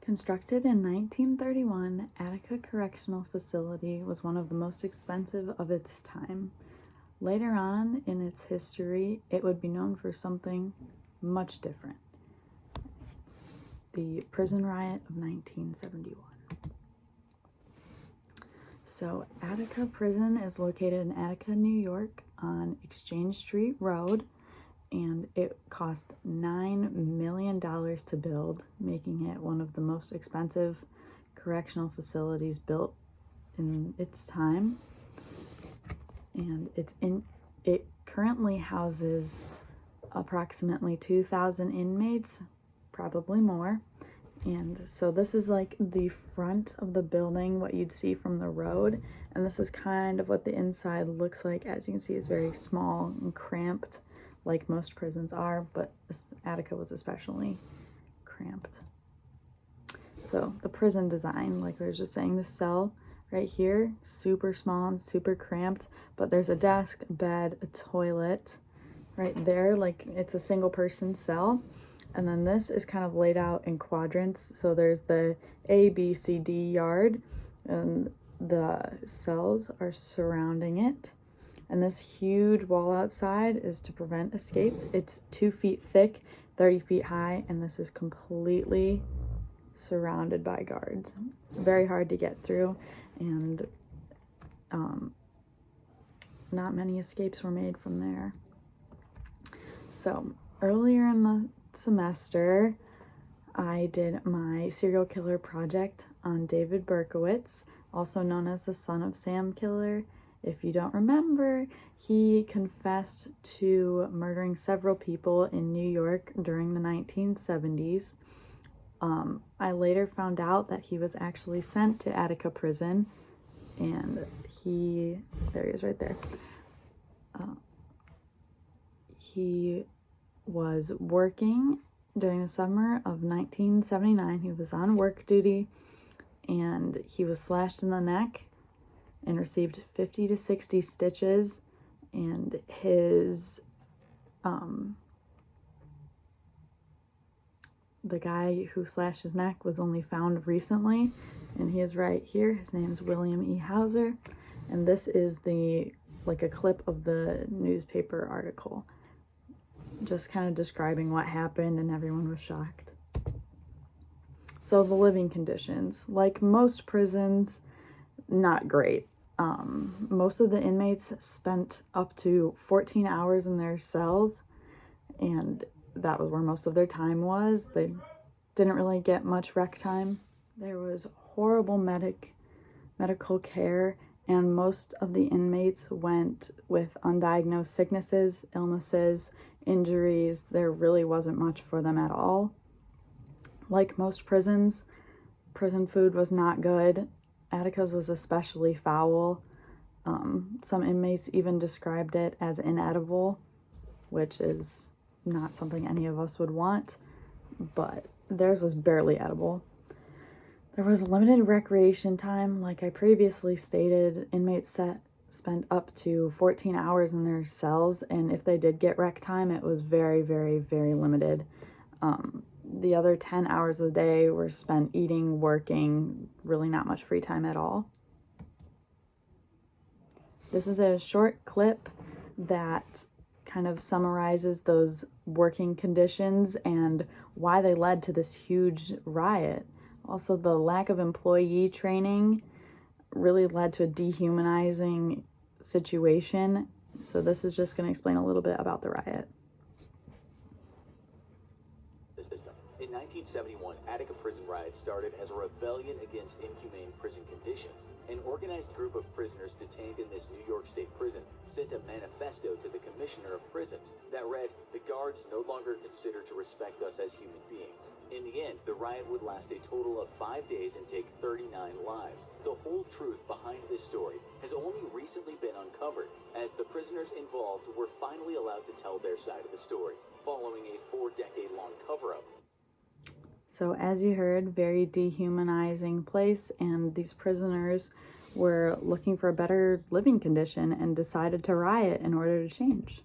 Constructed in 1931, Attica Correctional Facility was one of the most expensive of its time. Later on in its history, it would be known for something much different. The prison riot of 1971. So, Attica Prison is located in Attica, New York on Exchange Street Road, and it cost $9 million to build, making it one of the most expensive correctional facilities built in its time. And it currently houses approximately 2,000 inmates, probably more. And so this is like the front of the building, what you'd see from the road. And this is kind of what the inside looks like. As you can see, it's very small and cramped, like most prisons are, but Attica was especially cramped. So the prison design, like I was just saying, the cell right here, super small and super cramped, but there's a desk, a bed, a toilet right there, like it's a single person cell. And then this is kind of laid out in quadrants. So there's the A, B, C, D yard, and the cells are surrounding it. And this huge wall outside is to prevent escapes. It's 2 feet thick, 30 feet high, and this is completely surrounded by guards. Very hard to get through, and not many escapes were made from there. So earlier in the semester, I did my serial killer project on David Berkowitz, also known as the son of Sam killer. If you don't remember, he confessed to murdering several people in New York during the 1970s. I later found out that he was actually sent to Attica Prison, and there he is right there. He was working during the summer of 1979. He was on work duty, and he was slashed in the neck and received 50 to 60 stitches, and his the guy who slashed his neck was only found recently, and he is right here. His name is William E. Hauser, and this is a clip of the newspaper article, just kind of describing what happened, and everyone was shocked. So the living conditions, like most prisons, not great. Most of the inmates spent up to 14 hours in their cells, and that was where most of their time was. They didn't really get much rec time. There was horrible medical care, and most of the inmates went with undiagnosed sicknesses, illnesses, injuries. There really wasn't much for them at all. Like most prisons, prison food was not good. Attica's was especially foul. Some inmates even described it as inedible, which is not something any of us would want, but theirs was barely edible. There was limited recreation time. Like I previously stated, inmates spent up to 14 hours in their cells, and if they did get rec time, it was very, very, very limited. The other 10 hours of the day were spent eating, working, really not much free time at all. This is a short clip that kind of summarizes those working conditions and why they led to this huge riot. Also, the lack of employee training really led to a dehumanizing situation. So this is just going to explain a little bit about the riot. In 1971, Attica prison riot started as a rebellion against inhumane prison conditions. An organized group of prisoners detained in this New York State prison sent a manifesto to the Commissioner of Prisons that read, "The guards no longer consider to respect us as human beings." In the end, the riot would last a total of 5 days and take 39 lives. The whole truth behind this story has only recently been uncovered, as the prisoners involved were finally allowed to tell their side of the story, following a 4-decade-long cover-up. So as you heard, very dehumanizing place, and these prisoners were looking for a better living condition and decided to riot in order to change.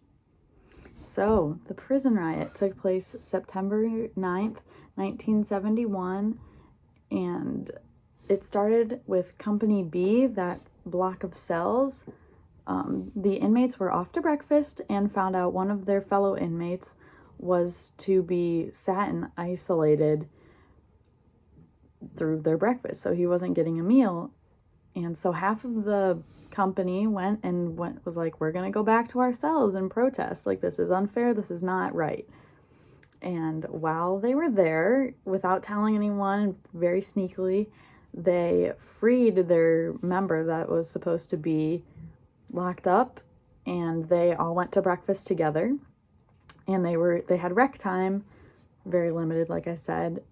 So the prison riot took place September 9th, 1971, And it started with Company B, that block of cells. The inmates were off to breakfast and found out one of their fellow inmates was to be sat and isolated through their breakfast, so he wasn't getting a meal. And so half of the company was like, we're gonna go back to our cells and protest, like, this is unfair, this is not right. And while they were there, without telling anyone, very sneakily, they freed their member that was supposed to be locked up, and they all went to breakfast together. And they had rec time, very limited, like I said,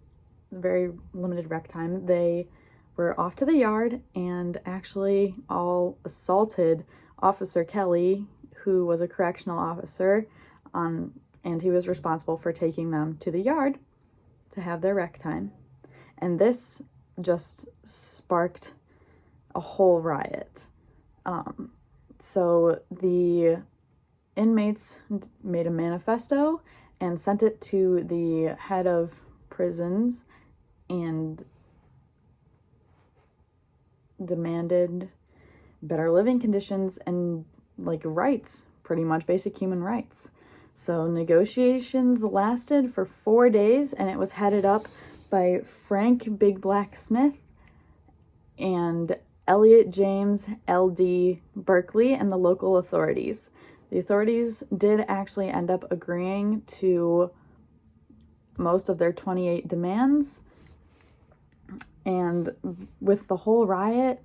very limited rec time. They were off to the yard and actually all assaulted Officer Kelly, who was a correctional officer, and he was responsible for taking them to the yard to have their rec time. And this just sparked a whole riot. So the inmates made a manifesto and sent it to the head of prisons and demanded better living conditions and, like, rights, pretty much basic human rights. So negotiations lasted for 4 days, and it was headed up by Frank Big Black Smith and Elliot James L.D. Berkeley and the local authorities. The authorities did actually end up agreeing to most of their 28 demands. And with the whole riot,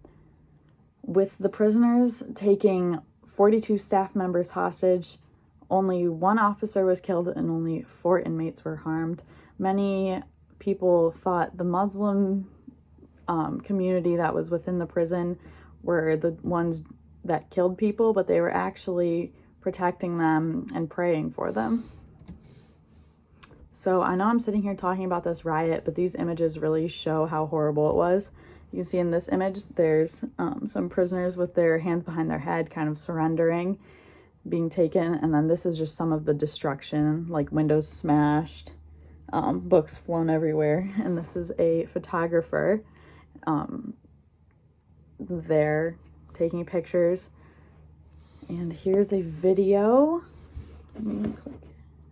with the prisoners taking 42 staff members hostage, only one officer was killed and only 4 inmates were harmed. Many people thought the Muslim community that was within the prison were the ones that killed people, but they were actually protecting them and praying for them. So I know I'm sitting here talking about this riot, but these images really show how horrible it was. You can see in this image, there's some prisoners with their hands behind their head, kind of surrendering, being taken. And then this is just some of the destruction, like windows smashed, books flown everywhere. And this is a photographer there taking pictures. And here's a video. Let me click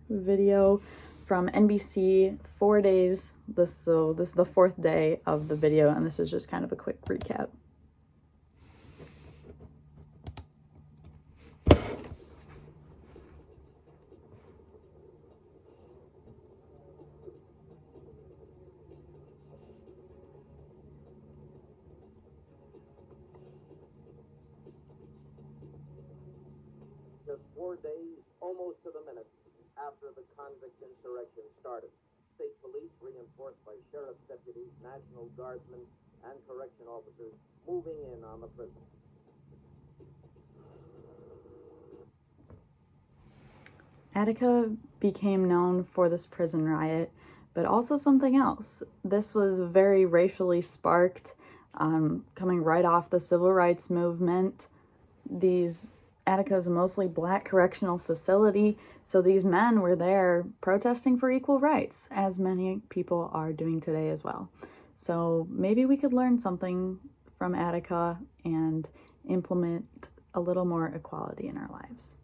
video from NBC, 4 days. This is the 4th day of the video, and this is just kind of a quick recap. Just 4 days, almost to the minute, after the convict insurrection started. State police, reinforced by sheriff's deputies, National Guardsmen, and correction officers, moving in on the prison. Attica became known for this prison riot, but also something else. This was very racially sparked, coming right off the civil rights movement. Attica is a mostly black correctional facility, so these men were there protesting for equal rights, as many people are doing today as well. So maybe we could learn something from Attica and implement a little more equality in our lives.